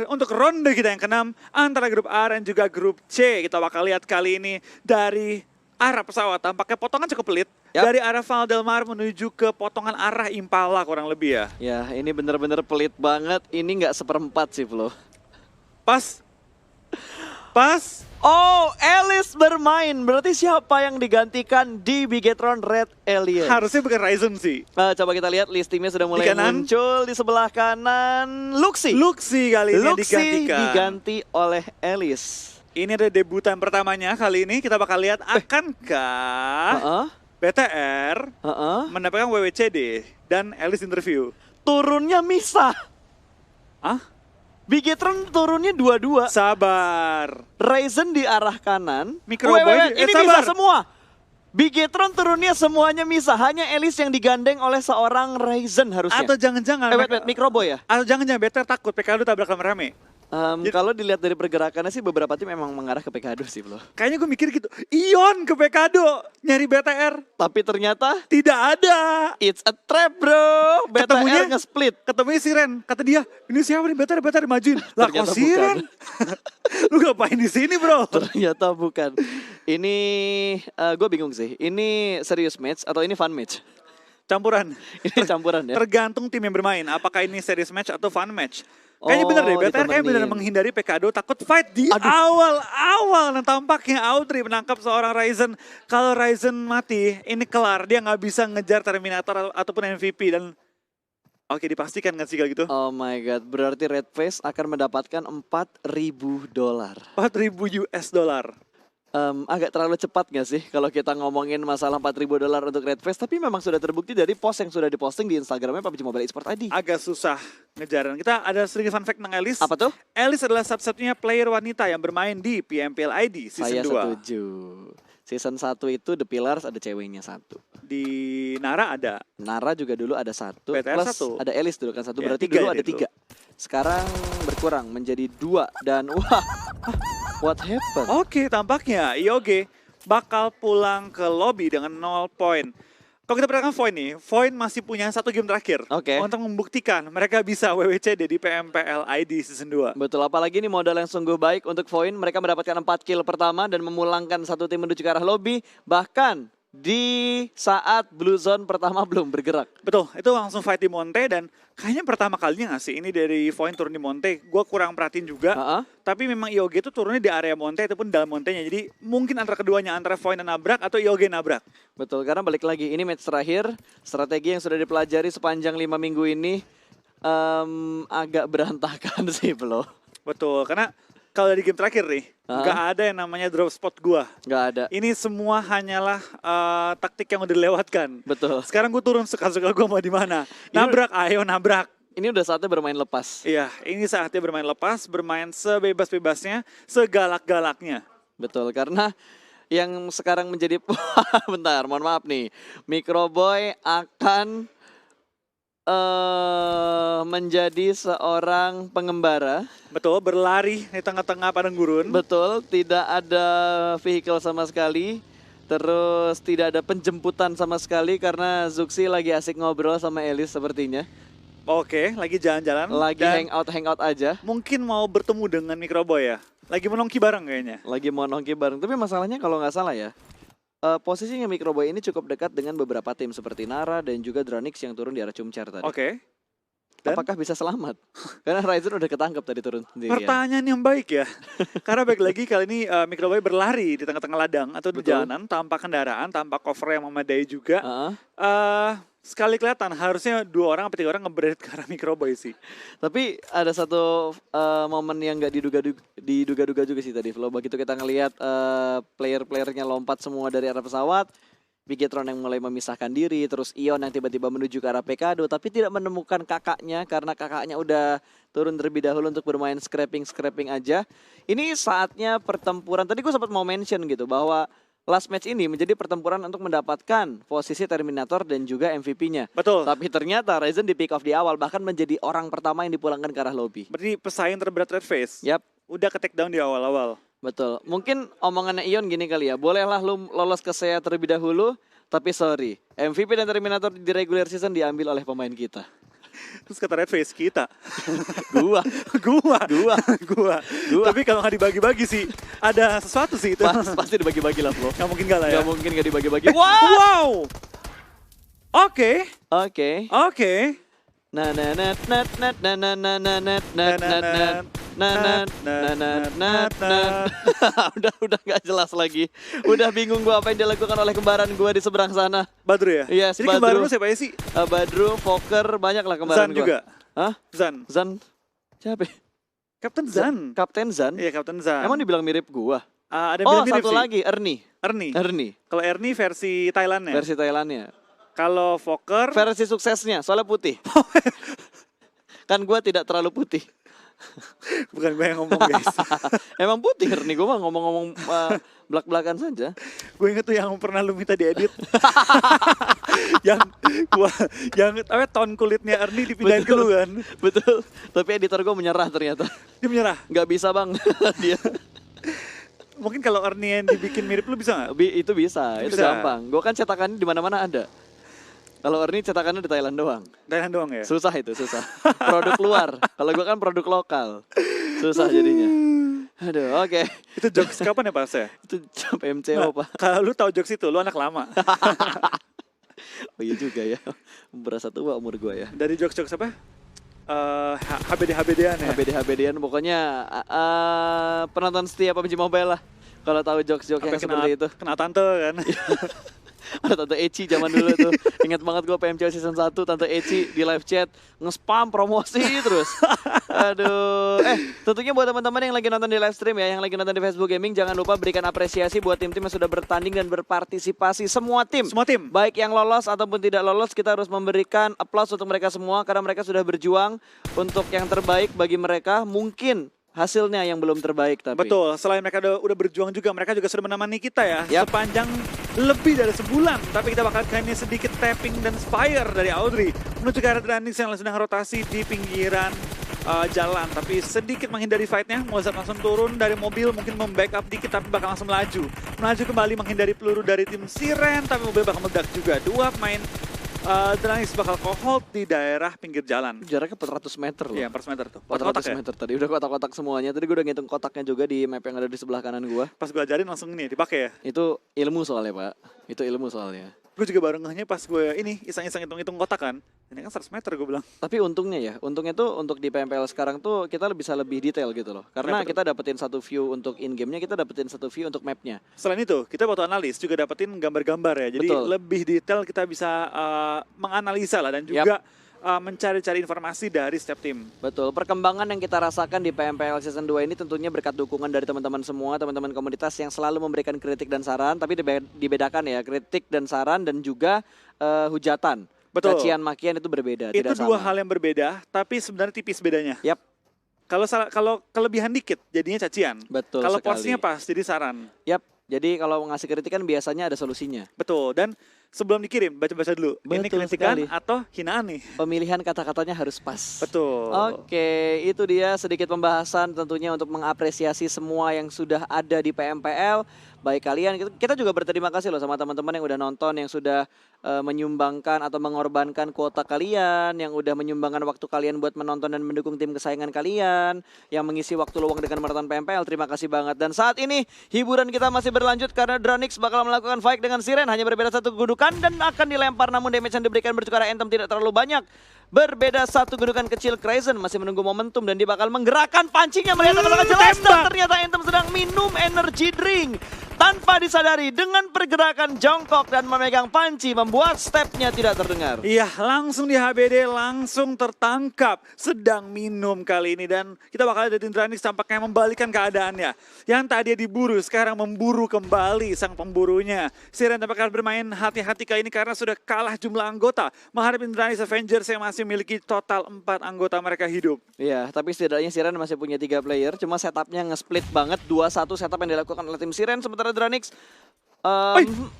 Untuk ronde kita yang keenam antara grup A dan juga grup C. Kita bakal lihat kali ini dari arah pesawat. Tampaknya potongan cukup pelit. Dari arah Valdelmar menuju ke potongan arah Impala kurang lebih ya. Ya, ini bener-bener pelit banget. Ini nggak seperempat sih, Flo. Pas. Oh, Alice bermain. Berarti siapa yang digantikan di Bigetron Red Alien? Harusnya bukan Ryzen sih. Coba kita lihat listingnya sudah mulai muncul di sebelah kanan. Luxi kali ini digantikan. Diganti oleh Alice. Ini ada debutan pertamanya kali ini. Kita bakal lihat akankah BTR mendapatkan WWCD dan Alice interview. Turunnya misah. Bigetron turunnya dua-dua. Sabar. Ryzen di arah kanan. Microboy. Ini misah semua. Bigetron turunnya semuanya misah. Hanya Alice yang digandeng oleh seorang Ryzen harusnya. Atau jangan-jangan. Microboy ya? Atau jangan-jangan BTR takut PKD tabrak rame-rame. Kalau dilihat dari pergerakannya sih beberapa tim memang mengarah ke PKD sih, Bro. Kayaknya gue mikir gitu, Ion ke PKD nyari BTR. Tapi ternyata tidak ada. It's a trap, bro. BTR nge-split. Ketemunya Siren. Kata dia, ini siapa nih BTR dimajuin. Lah kok Siren? Lu ngapain di sini, bro? Ternyata bukan. Ini gue bingung sih. Ini serius match atau ini fun match? Campuran. Ini campuran ya? Tergantung tim yang bermain. Apakah ini serious match atau fun match. Kayaknya bener deh, BTR kayaknya bener menghindari PKD, takut fight di awal-awal. Dan tampaknya Audrey menangkap seorang Ryzen. Kalau Ryzen mati, ini kelar. Dia nggak bisa ngejar Terminator ataupun MVP. Dan oke, dipastikan nggak sih kalau gitu? Oh my god, berarti Red Face akan mendapatkan $4.000. $4.000. Agak terlalu cepat nggak sih kalau kita ngomongin masalah $4.000 untuk Red Face, tapi memang sudah terbukti dari post yang sudah diposting di Instagramnya PUBG Mobile Esports ID. Agak susah ngejaran. Kita ada sedikit fun fact tentang Alice. Apa tuh? Alice adalah satu-satunya player wanita yang bermain di PMPL ID Season 2. Saya setuju. Season 1 itu The Pillars ada ceweknya 1. Di Nara ada. Nara juga dulu ada 1. BTR plus 1. Ada Alice dulu kan 1. Ya, berarti dulu ada 3. Sekarang berkurang menjadi 2. Dan wah, what happened? Oke, tampaknya Yoge bakal pulang ke lobby dengan 0 poin. Kalau kita perhatikan Void nih, Void masih punya 1 game terakhir untuk membuktikan mereka bisa WWCD di PMPL ID Season 2. Betul, apalagi ini modal yang sungguh baik untuk Void. Mereka mendapatkan 4 kill pertama dan memulangkan 1 tim menuju ke arah lobby. Bahkan di saat Blue Zone pertama belum bergerak. Betul, itu langsung fight di Monte dan kayaknya pertama kalinya nggak sih ini dari Void turun di Monte. Gue kurang perhatiin juga, tapi memang IOG itu turunnya di area Monte ataupun dalam Montenya. Jadi mungkin antara keduanya, antara Void dan nabrak atau IOG nabrak. Betul, karena balik lagi, ini match terakhir. Strategi yang sudah dipelajari sepanjang 5 minggu ini agak berantakan sih, Bro. Betul, karena kalau dari game terakhir nih, nggak ada yang namanya drop spot gua. Nggak ada. Ini semua hanyalah taktik yang udah dilewatkan. Betul. Sekarang gue turun suka-suka gue mau di mana. Nabrak, ayo nabrak. Ini udah saatnya bermain lepas. Iya, ini saatnya bermain lepas, bermain sebebas-bebasnya, segalak-galaknya. Betul, karena yang sekarang menjadi... Bentar, mohon maaf nih. Microboy akan menjadi seorang pengembara. Betul, berlari di tengah-tengah padang gurun. Betul, tidak ada vehicle sama sekali. Terus tidak ada penjemputan sama sekali karena Zuxi lagi asik ngobrol sama Alice sepertinya. Oke, lagi jalan-jalan. Lagi hangout aja. Mungkin mau bertemu dengan Microboy ya. Lagi menongki bareng kayaknya. Lagi mau nongki bareng, tapi masalahnya kalau nggak salah ya. Posisinya Microboy ini cukup dekat dengan beberapa tim seperti Nara dan juga Dranix yang turun di arah Chumchar tadi. Oke. Apakah bisa selamat? Karena Ryzen udah ketangkep tadi turun sendirian. Pertanyaan yang baik ya. Karena baik lagi kali ini Microboy berlari di tengah-tengah ladang atau di jalanan tanpa kendaraan, tanpa cover yang memadai juga. Sekali kelihatan harusnya 2 orang atau 3 orang nge-braid ke arah Microboy sih. Tapi ada satu momen yang gak diduga-duga juga sih tadi, Flo. Begitu kita ngelihat player-playernya lompat semua dari arah pesawat, Bigetron yang mulai memisahkan diri, terus Ion yang tiba-tiba menuju ke arah PKD, tapi tidak menemukan kakaknya karena kakaknya udah turun terlebih dahulu untuk bermain scrapping aja. Ini saatnya pertempuran. Tadi gue sempat mau mention gitu bahwa last match ini menjadi pertempuran untuk mendapatkan posisi Terminator dan juga MVP-nya. Betul. Tapi ternyata Ryzen di pick off di awal bahkan menjadi orang pertama yang dipulangkan ke arah lobby. Berarti pesaing terberat Red Face. Yap. Udah ke take down di awal-awal. Betul. Mungkin omongannya Ion gini kali ya. Bolehlah lu lolos ke saya terlebih dahulu, tapi sorry. MVP dan Terminator di regular season diambil oleh pemain kita. Terus kata Red Face, kita. Gua. Gua. Gua. Gua. Tapi kalau nggak dibagi-bagi sih, ada sesuatu sih itu. Pasti dibagi-bagi lah, Flo. Nggak mungkin nggak lah ya. Gak mungkin gak dibagi-bagi. Wow. Oke. Oke. Oke. Na na na na na na na na na na na na na na. Udah nggak jelas lagi. Udah bingung gua apa yang dilakukan oleh kembaran gua di seberang sana. Badru ya? Yes, Jadi kembaran lu siapa sih? Badru, Fokker, banyak lah kembaran Zan gua. juga? Hah? Zan? Zan? Siapa? Kapten Zan? Kapten Zan? Iya, Kapten Zan. Emang dibilang mirip gua? Ada yang bilang mirip satu sih. lagi, Ernie. Ernie. Kalau Ernie versi Thailandnya. Versi Thailandnya. Kalau Fokker. Versi suksesnya, soalnya putih. Kan gua tidak terlalu putih. Bukan gue yang ngomong guys. Emang putih Ernie, gua mah ngomong-ngomong belak-belakan saja. Gue inget tuh yang pernah lu minta diedit. yang tone kulitnya Ernie dipindahin ke lu kan. Betul. Tapi editor gue menyerah ternyata. Dia menyerah. Nggak bisa bang. Dia. Mungkin kalau Ernie yang dibikin mirip lu bisa nggak? Itu bisa. Itu gampang. Gue kan cetakannya di mana-mana ada. Kalau Ernie cetakannya di Thailand doang. Thailand doang ya? Susah itu, susah. Produk luar. Kalau gue kan produk lokal. Susah jadinya. Aduh, oke. Itu jokes kapan ya Pak ya? Itu PMCO Pak. Kalau lu tahu jokes itu, lu anak lama. Oh iya juga ya. Berasa tua umur gue ya. Dari jokes-jokes apa? HBD-HBD-an ya? HBD-HBD-an pokoknya penonton setia PUBG Mobile lah. Kalau tahu jokes-jokes yang seperti itu. Kena tante kan? Ada Tante Eci zaman dulu tuh. Ingat banget gue PMCO season 1, Tante Eci di live chat nge-spam promosi terus. Aduh. Tentunya buat teman-teman yang lagi nonton di live stream ya, yang lagi nonton di Facebook Gaming, jangan lupa berikan apresiasi buat tim-tim yang sudah bertanding dan berpartisipasi. Semua tim. Baik yang lolos ataupun tidak lolos, kita harus memberikan aplaus untuk mereka semua karena mereka sudah berjuang untuk yang terbaik bagi mereka. Mungkin hasilnya yang belum terbaik tapi. Betul, selain mereka udah berjuang juga, mereka juga sudah menemani kita ya. Sepanjang lebih dari sebulan. Tapi kita bakal kayaknya sedikit tapping dan spire dari Audrey menuju ke arah Dranix yang sedang rotasi di pinggiran jalan. Tapi sedikit menghindari fightnya, Mozart langsung turun dari mobil, mungkin membackup dikit tapi bakal langsung melaju. Melaju kembali menghindari peluru dari tim Siren, tapi mobil bakal meledak juga. Dua pemain Dranix bakal hold di daerah pinggir jalan. Jaraknya 400 meter loh. Iya, 400 meter tuh. 400 meter tadi. Udah kotak-kotak semuanya. Tadi gue udah ngitung kotaknya juga di map yang ada di sebelah kanan gue. Pas gue ajarin langsung nih dipakai ya. Itu ilmu soalnya Pak. Itu ilmu soalnya. Gue juga baru ngehnya pas gue iseng-iseng hitung-hitung kotak kan. Ini kan 100 meter gue bilang. Tapi untungnya tuh untuk di PMPL sekarang tuh kita bisa lebih detail gitu loh. Karena kita dapetin satu view untuk in-game-nya, kita dapetin satu view untuk map-nya. Selain itu, kita waktu analis juga dapetin gambar-gambar ya. Jadi lebih detail kita bisa menganalisa lah dan juga mencari-cari informasi dari setiap tim. Betul, perkembangan yang kita rasakan di PMPL Season 2 ini tentunya berkat dukungan dari teman-teman semua, teman-teman komunitas yang selalu memberikan kritik dan saran, tapi dibedakan ya, kritik dan saran dan juga hujatan. Betul. Cacian makian itu berbeda, itu tidak sama. Dua hal yang berbeda, tapi sebenarnya tipis bedanya. Yap. Kalau kelebihan dikit jadinya cacian. Betul. Kalau porsinya pas jadi saran. Yap. Jadi kalau ngasih kritik kan biasanya ada solusinya. Betul. Dan sebelum dikirim, baca-baca dulu. Betul ini kritikan sekali. Atau hinaan nih. Pemilihan kata-katanya harus pas. Betul. Oke, itu dia sedikit pembahasan tentunya untuk mengapresiasi semua yang sudah ada di PMPL. Baik kalian, kita juga berterima kasih loh sama teman-teman yang udah nonton, yang sudah menyumbangkan atau mengorbankan kuota kalian, yang udah menyumbangkan waktu kalian buat menonton dan mendukung tim kesayangan kalian, yang mengisi waktu luang dengan menonton PMPL. Terima kasih banget. Dan saat ini hiburan kita masih berlanjut karena Dranix bakal melakukan fight dengan Siren, hanya berbeda satu kedudukan dan akan dilempar, namun damage yang diberikan bertukar Anthem tidak terlalu banyak. Berbeda satu kedudukan kecil, Crazen masih menunggu momentum dan dia bakal menggerakkan pancingnya melihat apakah jelas, dan ternyata Anthem sedang minum energy drink. Tanpa disadari dengan pergerakan jongkok dan memegang panci membuat stepnya tidak terdengar. Iya, langsung di HBD, langsung tertangkap. Sedang minum kali ini dan kita bakal ada Dranix tampaknya membalikan keadaannya. Yang tadi diburu sekarang memburu kembali sang pemburunya. Siren tampaknya bermain hati-hati kali ini karena sudah kalah jumlah anggota. Menghadapi Dranix Avengers yang masih memiliki total 4 anggota mereka hidup. Iya, tapi setidaknya Siren masih punya 3 player. Cuma setupnya nge-split banget. 2-1 setup yang dilakukan oleh tim Siren. Sementara Dranix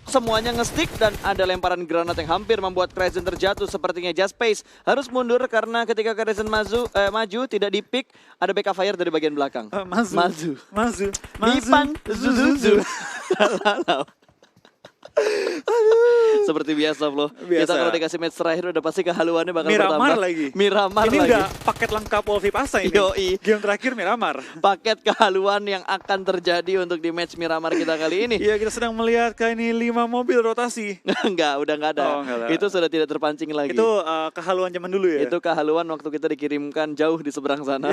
semuanya nge-stick dan ada lemparan granat yang hampir membuat Crazen terjatuh. Sepertinya Just Space harus mundur karena ketika Crazen maju tidak di-pick, ada backup fire dari bagian belakang. Maju. Nipan Zuzuzu. Seperti biasa loh. Biasa. Kita kalau dikasih match terakhir udah pasti kehaluannya bakal Miramar bertambah. lagi. Miramar Ini lagi. udah paket lengkap Wolfie Pasa ini. Yoi. Game terakhir Miramar. Paket kehaluan yang akan terjadi untuk di match Miramar kita kali ini. Iya, kita sedang melihat kayak ini 5 mobil rotasi. Enggak, udah enggak ada. Oh, enggak ada. Itu sudah tidak terpancing lagi. Itu kehaluan zaman dulu ya. Itu kehaluan waktu kita dikirimkan jauh di seberang sana.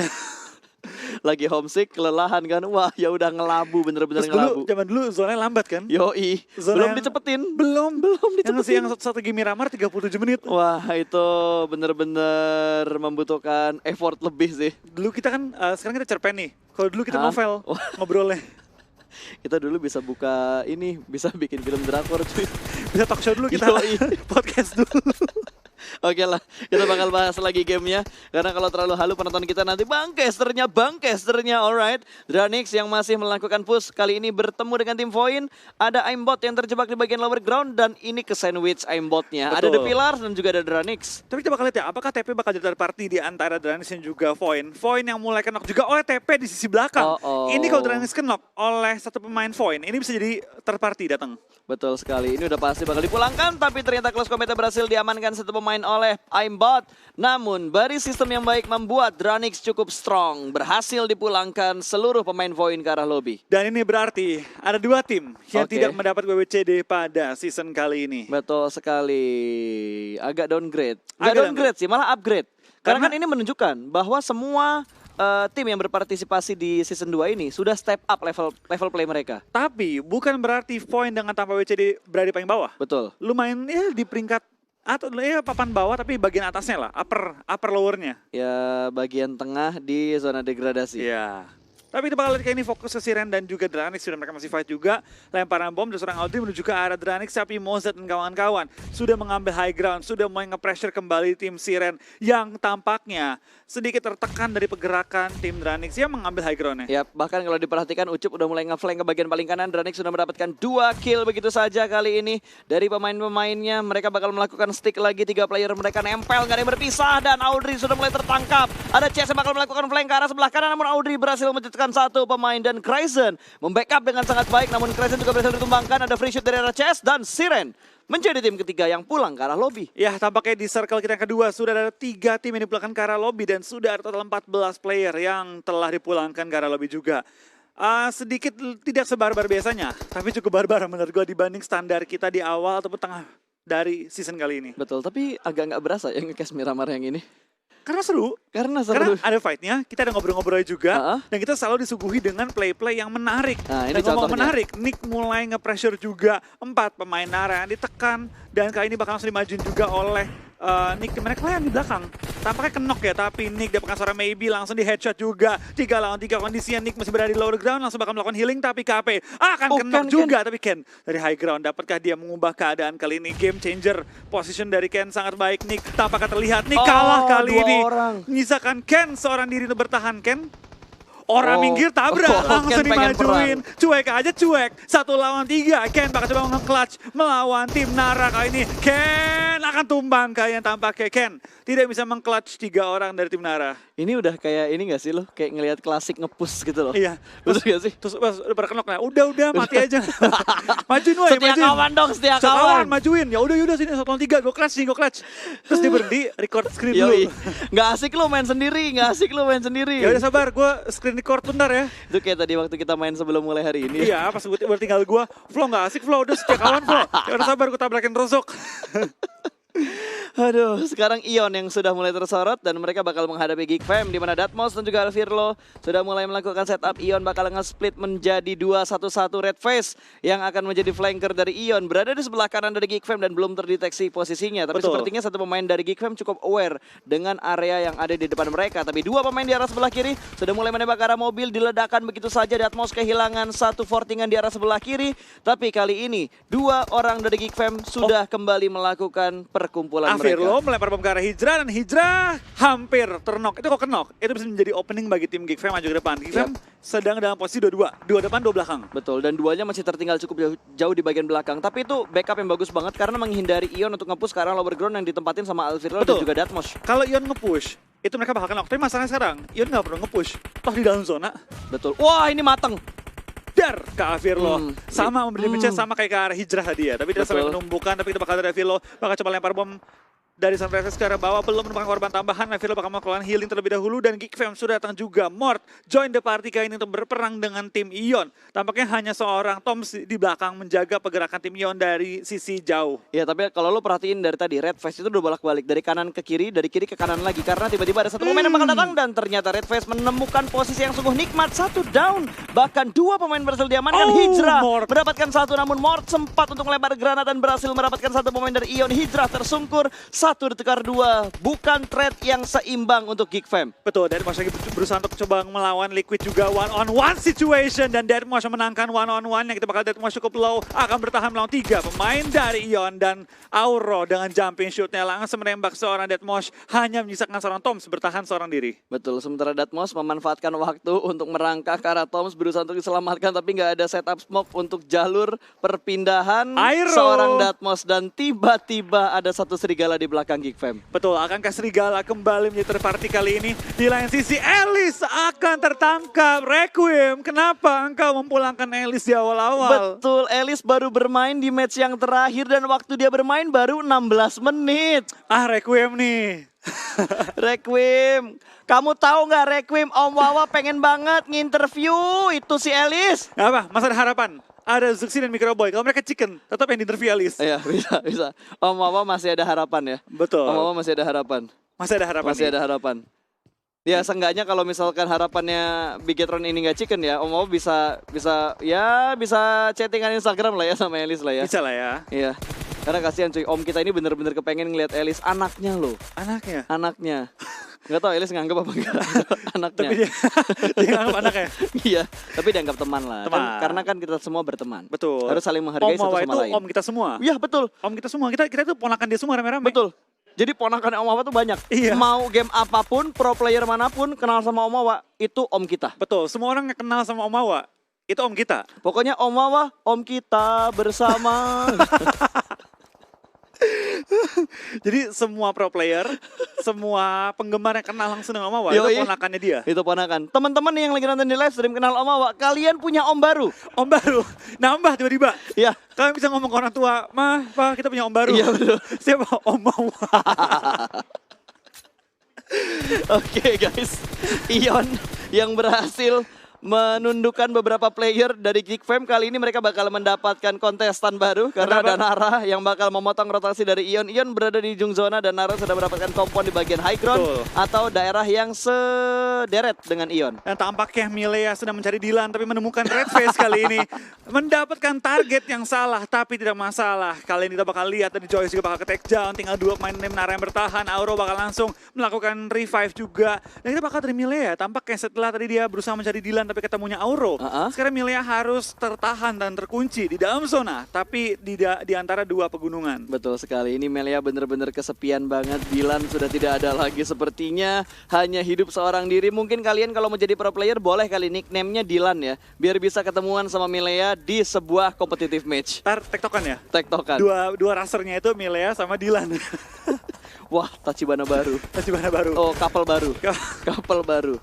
Lagi homesick, kelelahan kan. Wah, ya udah ngelabu, bener-bener Terus dulu, ngelabu. zaman dulu zonanya lambat kan? Yoi, Zona belum yang- dicepetin. Belum dicepetin. Yang satu game Miramar 37 menit. Wah, itu bener-bener membutuhkan effort lebih sih. Dulu kita kan, sekarang kita cerpen nih. Kalau dulu kita Hah? novel, Wah. ngobrolnya. Kita dulu bisa buka ini, bisa bikin film drakor cuy. Bisa talk show dulu kita, Yoi. podcast dulu. Oke lah, kita bakal bahas lagi gamenya. Karena kalau terlalu halu penonton kita nanti bangkesternya, alright. Dranix yang masih melakukan push kali ini bertemu dengan tim Voin. Ada Aimbot yang terjebak di bagian lower ground dan ini ke sandwich Aimbotnya. Ada Betul. The Pillars dan juga ada Dranix. Tapi kita bakal lihat ya, apakah TP bakal jadi third party di antara Dranix dan juga Voin. Voin yang mulai kenok juga oleh TP di sisi belakang. Oh. Ini kalau Dranix kenok oleh satu pemain Voin, ini bisa jadi third party datang. Betul sekali, ini udah pasti bakal dipulangkan. Tapi ternyata Close Combat berhasil diamankan satu pemain oleh Aimbot. Namun, baris sistem yang baik membuat Dranix cukup strong. Berhasil dipulangkan seluruh pemain Voin ke arah lobby. Dan ini berarti ada 2 tim yang Oke. tidak mendapat WWCD pada season kali ini. Betul sekali. Agak downgrade. Nggak Agak downgrade sih, malah upgrade. Karena Karena- kan ini menunjukkan bahwa semua tim yang berpartisipasi di season 2 ini sudah step up level play mereka. Tapi bukan berarti Voin dengan tanpa WWCD berada di paling bawah. Betul. Lumayan ya di peringkat atau ya papan bawah tapi bagian atasnya lah, upper lowernya. Ya bagian tengah di zona degradasi. Iya. Tapi kita bakal lihat kayak ini fokus ke Siren dan juga Dranix. Sudah mereka masih fight juga. Lemparan bom dari seorang Audrey menuju ke arah Dranix. Tapi Mozart dan kawan-kawan sudah mengambil high ground. Sudah mulai nge-pressure kembali tim Siren. Yang tampaknya sedikit tertekan dari pergerakan tim Dranix yang mengambil high ground-nya. Ya, bahkan kalau diperhatikan Ucup udah mulai nge-flank ke bagian paling kanan. Dranix sudah mendapatkan 2 kill begitu saja kali ini. Dari pemain-pemainnya, mereka bakal melakukan stick lagi. 3 player mereka nempel, nggak ada yang berpisah. Dan Audrey sudah mulai tertangkap. Ada CS yang bakal melakukan flank ke arah sebelah kanan. Namun Audrey berhasil mencetakkan satu pemain. Dan Kryzen membackup dengan sangat baik. Namun Kryzen juga berhasil ditumbangkan. Ada free shoot dari arah CS. Dan Siren menjadi tim ketiga yang pulang ke arah lobby. Ya, tampaknya di circle kita yang kedua sudah ada 3 tim yang dipulangkan ke arah lobby dan sudah ada total 14 player yang telah dipulangkan ke arah lobby juga. Sedikit tidak sebarbar biasanya, tapi cukup barbar menurut gue dibanding standar kita di awal ataupun tengah dari season kali ini. Betul, tapi agak nggak berasa ya nge-cast Miramar yang ini. Karena seru. Karena Karena seru. ada fight-nya, kita ada ngobrol-ngobrol juga, Uh-uh. dan kita selalu disuguhi dengan play-play yang menarik. Nah, ini dan ngomong contohnya. menarik, Nick mulai nge-pressure juga 4 pemain Nara yang ditekan, dan kali ini bakal langsung dimajuin juga oleh Nick. Mereka yang di belakang, tampaknya kenok ya, tapi Nick dapatkan suara maybe, langsung di headshot juga. 3 lawan 3 kondisinya, Nick masih berada di lower ground, langsung bakal melakukan healing, tapi KP akan kenok juga. Tapi Ken dari high ground, dapatkah dia mengubah keadaan kali ini? Game changer, position dari Ken sangat baik. Nick tampaknya terlihat, Nick kalah kali 2 ini. orang. Nyisakan Ken seorang diri untuk bertahan. Ken orang minggir tabrak, langsung Ken pengen dimajuin. Cuek aja cuek. 1 lawan 3. Ken bakal coba nge-clutch melawan tim Nara kali ini. Ken akan tumbang kalian tampaknya. Ken tidak bisa meng-clutch 3 orang dari tim Nara. Ini udah kayak ini gak sih lo? Kayak ngelihat klasik nge-push gitu loh. Iya. Betul gak sih? Terus udah pada kenok. Udah mati aja. Majuin woy, Setia majuin. kawan dong, setia Kawan kawan. majuin. Ya udah sini 1 lawan 3. Go clutch nih, go clutch. Terus dia berhenti record screen dulu. Yoi. Gak asik lo main sendiri, gak asik lo main sendiri. Ya udah sabar, gue screen record bentar ya. Itu kayak tadi waktu kita main sebelum mulai hari ini. Iya, pas gue tinggal gue, Flo gak asik Flo, udah setia kawan Flo. Ya udah sabar, gue tabrakin Rozok. Aduh, sekarang Ion yang sudah mulai tersorot dan mereka bakal menghadapi Geek Fam di mana Datmos dan juga Alvirlo sudah mulai melakukan setup. Ion bakal nge-split menjadi 2-1-1 Red Face yang akan menjadi flanker dari Ion. Berada di sebelah kanan dari Geek Fam dan belum terdeteksi posisinya. Tapi Betul. sepertinya satu pemain dari Geek Fam cukup aware dengan area yang ada di depan mereka. Tapi 2 pemain di arah sebelah kiri sudah mulai menembak ke arah mobil. Diledakkan begitu saja. Datmos kehilangan 1 fortingan di arah sebelah kiri. Tapi kali ini 2 orang dari Geek Fam sudah kembali melakukan perkumpulan Firlo mereka. melempar bom ke arah Hijrah dan Hijrah hampir ternok. Itu kok kenok, itu bisa menjadi opening bagi tim Geek Fam maju ke depan. Geek Fam sedang dalam posisi 2-2, 2 depan 2 belakang. Betul, dan duanya masih tertinggal cukup jauh di bagian belakang. Tapi itu backup yang bagus banget karena menghindari Ion untuk nge-push ke arah lower ground yang ditempatin sama Alvirlo dan Betul. juga Datmos. Kalau Ion nge-push, itu mereka bakal kenok. Tapi masalahnya sekarang, Ion nggak perlu nge-push. Toh di dalam zona. Betul. Wah, ini mateng. dar ke Avirlo. Sama memberi damage sama kayak ke arah Hijrah tadi ya. Tapi tidak sampai menumbuhkan, tapi itu bakal dari Avirlo. Bakal coba lempar bom dari Sunrise ke arah bawah, belum menemukan korban tambahan. Avirlo bakal melakukan healing terlebih dahulu dan Geekfam sudah datang juga. Mort join the party kali ini untuk berperang dengan tim Ion. Tampaknya hanya seorang Toms di belakang menjaga pergerakan tim Ion dari sisi jauh. Ya, tapi kalau lo perhatiin dari tadi, Red Face itu udah bolak-balik dari kanan ke kiri, dari kiri ke kanan lagi. Karena tiba-tiba ada satu pemain yang bakal datang dan ternyata Red Face menemukan posisi yang sungguh nikmat. 1 down, bahkan 2 pemain berhasil diamankan. Hijrah mendapatkan 1, namun Mort sempat untuk melempar granat dan berhasil mendapatkan 1 pemain dari Ion. Hijrah tersungkur, 1 ditekar 2. Bukan trade yang seimbang untuk Geekfam. Betul, Deadmau5 lagi berusaha untuk coba melawan Liquid juga one-on-one situation. Dan Deadmau5 menangkan one-on-one yang kita bakal Deadmau5 cukup low. Akan bertahan melawan 3 pemain dari Ion. Dan Auro dengan jumping shootnya langsung menembak seorang Deadmau5. Hanya menyisakan seorang Toms bertahan seorang diri. Betul, sementara Deadmau5 memanfaatkan waktu untuk merangkak ke arah Toms, berusaha untuk diselamatkan. Tapi nggak ada setup smoke untuk jalur perpindahan seorang Deadmau5. Dan tiba-tiba ada satu serigala di belakang Geekfam. Betul, akankah serigala kembali menjadi party kali ini? Di lain sisi, Elis akan tertangkap. Requiem, kenapa engkau memulangkan Elis di awal-awal? Betul, Elis baru bermain di match yang terakhir dan waktu dia bermain baru 16 menit. Requiem nih. Requiem, kamu tahu nggak Requiem, Om Wawa pengen banget nginterview itu si Elis. Apa, masa ada harapan? Ada Zuxi dan Microboy, kalau mereka chicken, tetap yang di-interview Elis. Iya, bisa. Om Wawa masih ada harapan ya. Betul. Om Wawa masih ada harapan. Masih ada harapan. Masih ada harapan. Ya, seenggaknya kalau misalkan harapannya Bigetron ini nggak chicken ya, Om Wawa bisa chattingan Instagram lah ya sama Elis lah ya. Bisa lah ya. Iya. Karena kasihan cuy, Om kita ini bener-bener kepengen ngeliat Elis, anaknya loh. Anaknya. Nggak tahu Elis nganggap apa enggak anaknya. Tapi dia nganggap anaknya. Iya, tapi dianggap teman lah. Teman. Karena kan kita semua berteman. Betul. Harus saling menghargai satu sama lain. Om kita semua. Iya, betul. Om kita semua. Kita itu ponakan dia semua rame-rame. Betul. Jadi ponakan Om Wawa tuh banyak. Iya. Mau game apapun, pro player manapun kenal sama Om Wawa, itu Om kita. Betul. Semua orang yang kenal sama Om Wawa, itu Om kita. Pokoknya Om Wawa, Om kita bersama. Jadi semua pro player, semua penggemar yang kenal langsung dengan Om Wawa, Yoi. itu ponakannya dia. Itu ponakan. Teman-teman yang lagi nonton di live stream kenal Om Wawa, kalian punya Om baru. Om baru, nambah tiba-tiba. Iya. Kalian bisa ngomong ke orang tua, Ma, Pa, kita punya Om baru. Iya, betul. Siapa? Om Wawa. Oke guys, Ion yang berhasil menundukkan beberapa player dari Geekfam. Kali ini mereka bakal mendapatkan kontestan baru karena ada Nara yang bakal memotong rotasi dari Ion. Ion berada di ujung zona dan Nara sudah mendapatkan kompon di bagian high ground. Betul. Atau daerah yang sederet dengan Ion. Dan tampaknya Milea sedang mencari Dylan tapi menemukan Red Face kali ini. Mendapatkan target yang salah tapi tidak masalah. Kali ini kita bakal lihat dari Joyce juga bakal ke take down. Tinggal 2 pemain tim Nara yang bertahan. Auro bakal langsung melakukan revive juga. Dan kita bakal dari Milea. Tampaknya setelah tadi dia berusaha mencari Dylan tapi ketemunya Auro. Sekarang Milea harus tertahan dan terkunci di dalam zona. Tapi di antara 2 pegunungan. Betul sekali. Ini Milea bener-bener kesepian banget. Dylan sudah tidak ada lagi sepertinya. Hanya hidup seorang diri. Mungkin kalian kalau mau jadi pro player boleh kali nickname-nya Dylan ya. Biar bisa ketemuan sama Milea di sebuah competitive match. Ntar tektokan ya? Tektokan. Dua rasernya itu Milea sama Dylan. Wah, Tachibana baru. Tachibana baru. Oh, couple baru. Couple baru.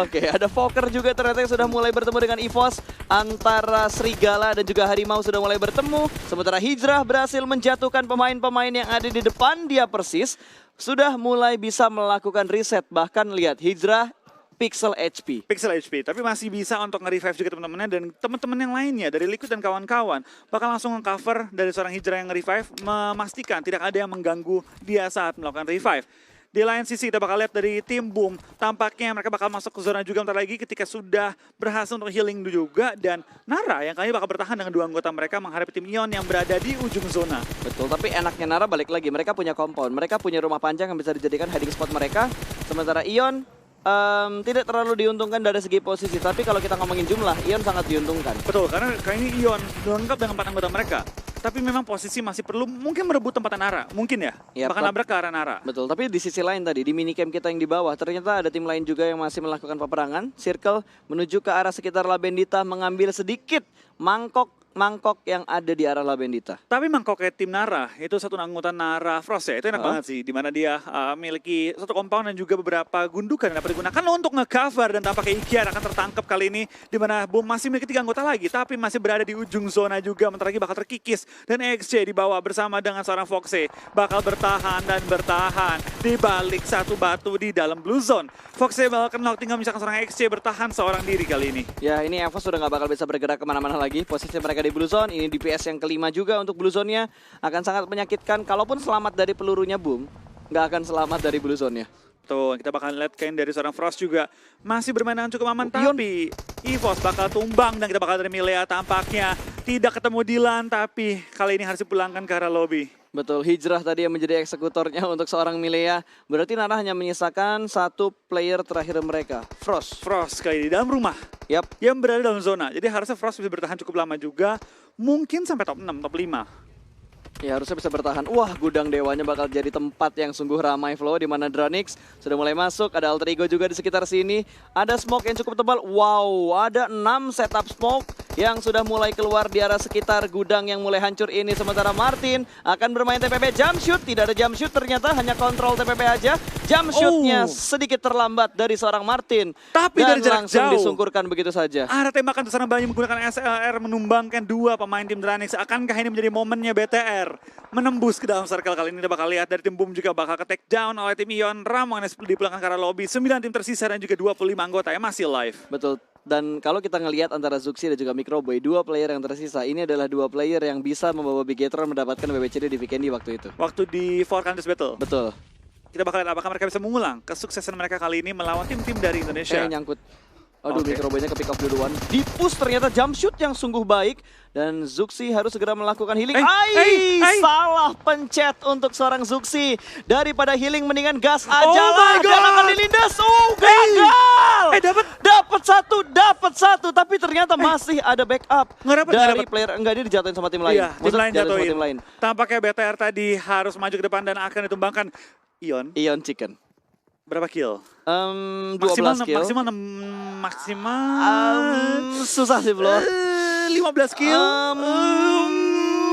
Oke, ada Fokker juga ternyata yang sudah mulai bertemu dengan EVOS. Antara Serigala dan juga Harimau sudah mulai bertemu. Sementara Hijrah berhasil menjatuhkan pemain-pemain yang ada di depan dia persis. Sudah mulai bisa melakukan reset. Bahkan lihat, Hijrah Pixel HP. Pixel HP, tapi masih bisa untuk nge-revive juga teman-temannya dan teman-teman yang lainnya dari Liquid dan kawan-kawan bakal langsung nge-cover dari seorang Hijrah yang nge-revive, memastikan tidak ada yang mengganggu dia saat melakukan revive. Di lain sisi kita bakal lihat dari tim Boom, tampaknya mereka bakal masuk ke zona juga bentar lagi ketika sudah berhasil untuk healing juga, dan Nara yang kali ini bakal bertahan dengan 2 anggota mereka menghadapi tim Ion yang berada di ujung zona. Betul, tapi enaknya Nara balik lagi, mereka punya compound, mereka punya rumah panjang yang bisa dijadikan hiding spot mereka, sementara Ion tidak terlalu diuntungkan dari segi posisi, tapi kalau kita ngomongin jumlah, Ion sangat diuntungkan. Betul, karena kali ini Ion lengkap dengan 4 anggota mereka. Tapi memang posisi masih perlu mungkin merebut tempat Nara, mungkin ya, bahkan nabrak ke arah Nara. Betul, tapi di sisi lain tadi, di minicamp kita yang di bawah, ternyata ada tim lain juga yang masih melakukan peperangan. Circle menuju ke arah sekitar La Bendita, mengambil sedikit mangkok mangkok yang ada di arah La Bendita. Tapi mangkoknya tim Nara, itu satu anggota Nara Frost ya, itu enak banget sih. Dimana dia memiliki satu compound dan juga beberapa gundukan yang dapat digunakan untuk nge-cover. Dan tampaknya Ikiar akan tertangkap kali ini. Dimana Boom masih memiliki 3 anggota lagi, tapi masih berada di ujung zona juga. Bentar lagi bakal terkikis. Dan XJ dibawa bersama dengan seorang Foxe. Bakal bertahan dan bertahan di balik satu batu di dalam blue zone. Foxe bakal knock, tinggal misalkan seorang XJ bertahan seorang diri kali ini. Ya, ini EVOS sudah nggak bakal bisa bergerak kemana-mana lagi. Posisi mereka di blue zone, ini DPS yang kelima juga untuk blue zone-nya. Akan sangat menyakitkan, kalaupun selamat dari pelurunya Boom, nggak akan selamat dari blue zone-nya. Tuh, kita bakal lihat kain dari seorang Frost juga masih bermain dengan cukup aman, Ion. tapi EVOS bakal tumbang dan kita bakal dari Milea tampaknya. Tidak ketemu Dilan, tapi kali ini harus dipulangkan ke arah lobby. Betul, hijrah tadi yang menjadi eksekutornya untuk seorang Milea. Berarti Nara hanya menyisakan satu player terakhir mereka, Frost. Frost kali ini dalam rumah Yap, yang berada dalam zona. Jadi harusnya Frost bisa bertahan cukup lama juga. Mungkin sampai top 6, top 5. ya harusnya bisa bertahan. Wah, gudang dewanya bakal jadi tempat yang sungguh ramai flow, di mana Dranix sudah mulai masuk. Ada Alter Ego juga di sekitar sini. Ada smoke yang cukup tebal. Wow, ada 6 setup smoke yang sudah mulai keluar di arah sekitar gudang yang mulai hancur ini. Sementara Martin akan bermain TPP jump shoot. Tidak ada jump shoot, ternyata hanya kontrol TPP aja. Jump shootnya sedikit terlambat dari seorang Martin. Tapi dan dari jarak langsung jauh disungkurkan begitu saja. ada tembakan kesana banyak menggunakan SLR menumbangkan 2 pemain tim Dranix. Akankah ini menjadi momennya BTR menembus ke dalam circle kali ini? Kita bakal lihat dari tim Boom juga bakal ke take down oleh tim Ion. Ramon dipulangkan ke arah lobby. 9 tim tersisa dan juga 25 anggota yang masih live. Betul. Dan kalau kita ngelihat antara Zuxi dan juga Microboy, 2 player yang tersisa, ini adalah 2 player yang bisa membawa Bigetron mendapatkan BBCD di Vikendi waktu itu. Waktu di Four Countries Battle. Betul. Kita bakal lihat apakah mereka bisa mengulang kesuksesan mereka kali ini melawan tim-tim dari Indonesia. Nyangkut. Aduh, Oke. Microboy-nya ke pick up duluan. Di-push ternyata jump shoot yang sungguh baik. Dan Zuxi harus segera melakukan healing. Salah pencet untuk seorang Zuxi. Daripada healing mendingan gas aja lah. my God. Dan akan dilindas. Gagal! Dapat satu. Tapi ternyata masih ada backup Nggak dapet. dari player. Enggak, dia dijatuhin sama tim lain. Iya, tim Maksud, lain jatuhin sama jatuhin. tim lain. Tampaknya BTR tadi harus maju ke depan dan akan ditumbangkan. Ion, Ion Chicken. berapa kill? 12 kill. Maksimal. Susah sih, bro. 15 kill.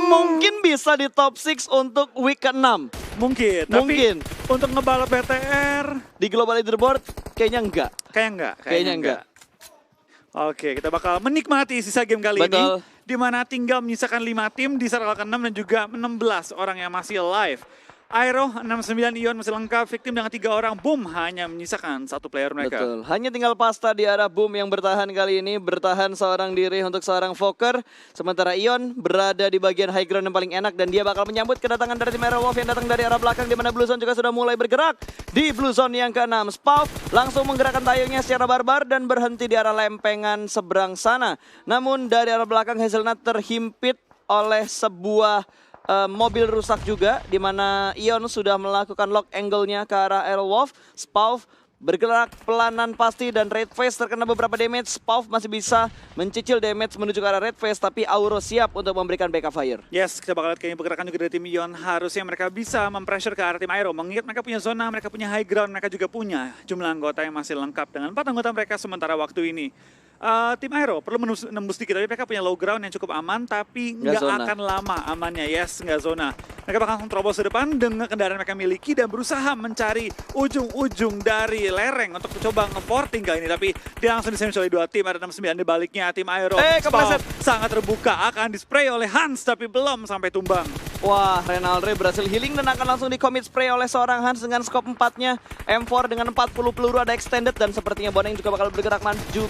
Mungkin bisa di top 6 untuk week ke-6. Mungkin. Mungkin. Tapi untuk ngebalap BTR, Di global leaderboard kayaknya enggak. kayaknya enggak. Oke, kita bakal menikmati sisa game kali Betul. ini. Di mana tinggal menyisakan 5 tim di circle ke-6 dan juga 16 orang yang masih live. Aero 69 Ion masih lengkap, victim dengan 3 orang. Boom hanya menyisakan 1 player mereka. Betul. Hanya tinggal Pasta di arah Boom yang bertahan kali ini. Bertahan seorang diri untuk seorang Fokker. Sementara Ion berada di bagian high ground yang paling enak. Dan dia bakal menyambut kedatangan dari tim Aerowolf yang datang dari arah belakang. Di mana Blue Zone juga sudah mulai bergerak. Di Blue Zone yang ke-6. Spauf langsung menggerakkan tayungnya secara barbar. Dan berhenti di arah lempengan seberang sana. Namun dari arah belakang Hazelnut terhimpit oleh sebuah mobil rusak juga, di mana Ion sudah melakukan lock angle-nya ke arah Aerowolf. Spauf bergerak pelanan pasti dan Red Face terkena beberapa damage. Spauf masih bisa mencicil damage menuju ke arah Red Face, tapi Auro siap untuk memberikan backup fire. Yes, kita bakal lihat kayaknya pergerakan juga dari tim Ion. Harusnya mereka bisa mempressure ke arah tim Aero. Mengingat mereka punya zona, mereka punya high ground, mereka juga punya jumlah anggota yang masih lengkap dengan 4 anggota mereka sementara waktu ini. Tim Aero perlu menembus dikit, tapi mereka punya low ground yang cukup aman, tapi nggak zona. akan lama amannya. Yes, nggak zona. Mereka bakal langsung terobos ke depan dengan kendaraan mereka miliki dan berusaha mencari ujung-ujung dari lereng untuk mencoba nge-porting kali ini. Tapi dia langsung disini oleh 2 tim, ada 69 di baliknya. Tim Aero kepleset. sangat terbuka, akan dispray oleh Hans, tapi belum sampai tumbang. Wah, Renaldre berhasil healing dan akan langsung di commit spray oleh seorang Hans dengan scope 4-nya. M4 dengan 40 peluru ada extended dan sepertinya Boneng juga bakal bergerak maju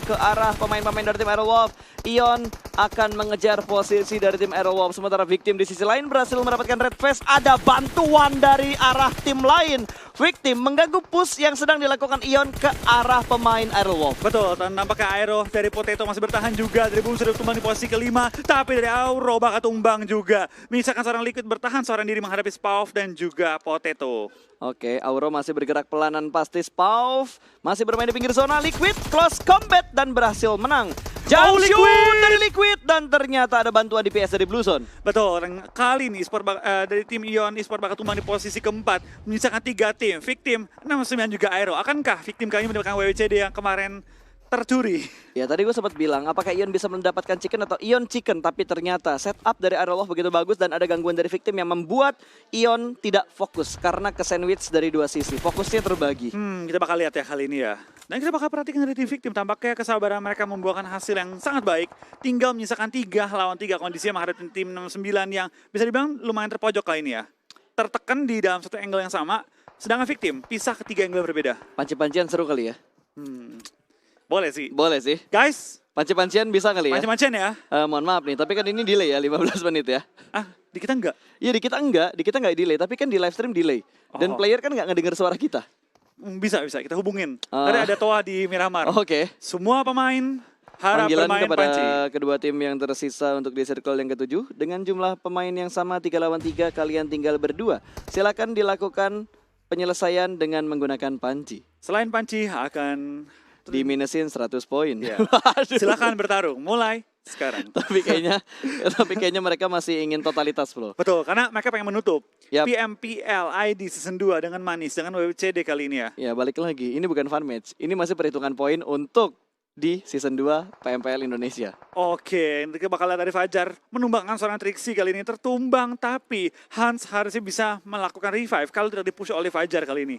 ke arah pemain-pemain dari tim Aerowolf. Ion akan mengejar posisi dari tim Aerowolf. Sementara Victim di sisi lain berhasil mendapatkan Red Face. Ada bantuan dari arah tim lain. Victim mengganggu push yang sedang dilakukan Ion ke arah pemain Aerowolf. Betul, dan nampaknya Aero dari Potato masih bertahan juga. Dari Boom sudah tumbang di posisi ke-5, tapi dari Auro bakal tumbang juga. Misalkan seorang Liquid bertahan, seorang diri menghadapi Spauf dan juga Potato. Oke, Auro masih bergerak pelanan pasti. Spauf masih bermain di pinggir zona. Liquid close combat dan berhasil menang. Jump shoot dari Liquid dan ternyata ada bantuan DPS dari Blue Zone. Betul, dan kali ini dari tim Ion Esport bakal tumbang di posisi ke-4. Menyisakan 3 tim, Victim, 69 juga Aero. Akankah Victim kali ini mendapatkan WWCD yang kemarin tercuri. Ya tadi gue sempat bilang apakah Ion bisa mendapatkan chicken atau Ion chicken, tapi ternyata setup dari Arolof begitu bagus dan ada gangguan dari victim yang membuat Ion tidak fokus karena ke sandwich dari dua sisi. Fokusnya terbagi. Kita bakal lihat ya kali ini ya. Dan kita bakal perhatikan dari tim victim. Tampaknya kesabaran mereka membuahkan hasil yang sangat baik. Tinggal menyisakan 3 lawan 3 kondisinya menghadapi tim 69 yang bisa dibilang lumayan terpojok kali ini ya. Tertekan di dalam satu angle yang sama. Sedangkan victim pisah ke 3 angle berbeda. Panci-pancian seru kali ya? Boleh sih. Boleh sih. Guys, Panci-pancian bisa kali ya? Panci-pancian ya. Mohon maaf nih, tapi kan ini delay ya 15 menit ya. Di kita enggak? Iya di kita enggak delay, tapi kan di live stream delay. Dan player kan enggak ngedenger suara kita. Bisa, kita hubungin. Tadi ada Toa di Miramar. Oke. Semua pemain harap Panggilan bermain kepada panci. kedua tim yang tersisa untuk di circle yang ke-7. Dengan jumlah pemain yang sama 3 lawan 3, kalian tinggal berdua. Silakan dilakukan penyelesaian dengan menggunakan panci. Selain panci akan Diminusin 100 poin. Ya. Silakan bertarung mulai sekarang. tapi kayaknya mereka masih ingin totalitas, Bro. Betul, karena mereka pengen menutup Yap. PMPL ID season 2 dengan manis, dengan WWCD kali ini ya. Ya, balik lagi. Ini bukan fun match. Ini masih perhitungan poin untuk di season 2 PMPL Indonesia. Oke, kita bakal lihat dari Fajar menumbangkan seorang Trixie kali ini tertumbang, tapi Hans harusnya bisa melakukan revive kalau tidak dipush oleh Fajar kali ini.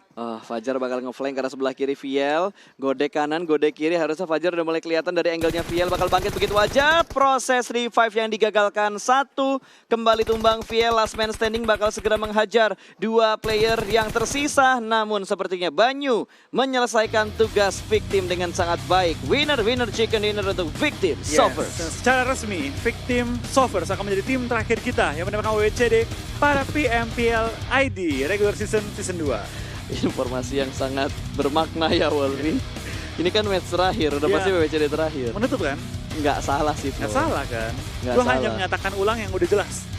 Fajar bakal ngeflank ke arah sebelah kiri Viel, godek kanan, godek kiri, harusnya Fajar udah mulai kelihatan dari angle-nya Viel, bakal bangkit begitu aja. Proses revive yang digagalkan, 1 kembali tumbang. Viel last man standing bakal segera menghajar 2 player yang tersisa, namun sepertinya Banyu menyelesaikan tugas victim dengan sangat baik. Winner chicken dinner untuk victim Soffers. Dan secara resmi, victim Soffers akan menjadi tim terakhir kita yang mendapatkan WWCD pada PMPL ID regular season 2. Informasi yang sangat bermakna ya Wolri. Ini kan match terakhir, udah pasti WWCD terakhir. Menutup kan? Nggak salah sih. Nggak salah kan? Nggak Gue salah. hanya menyatakan ulang yang udah jelas.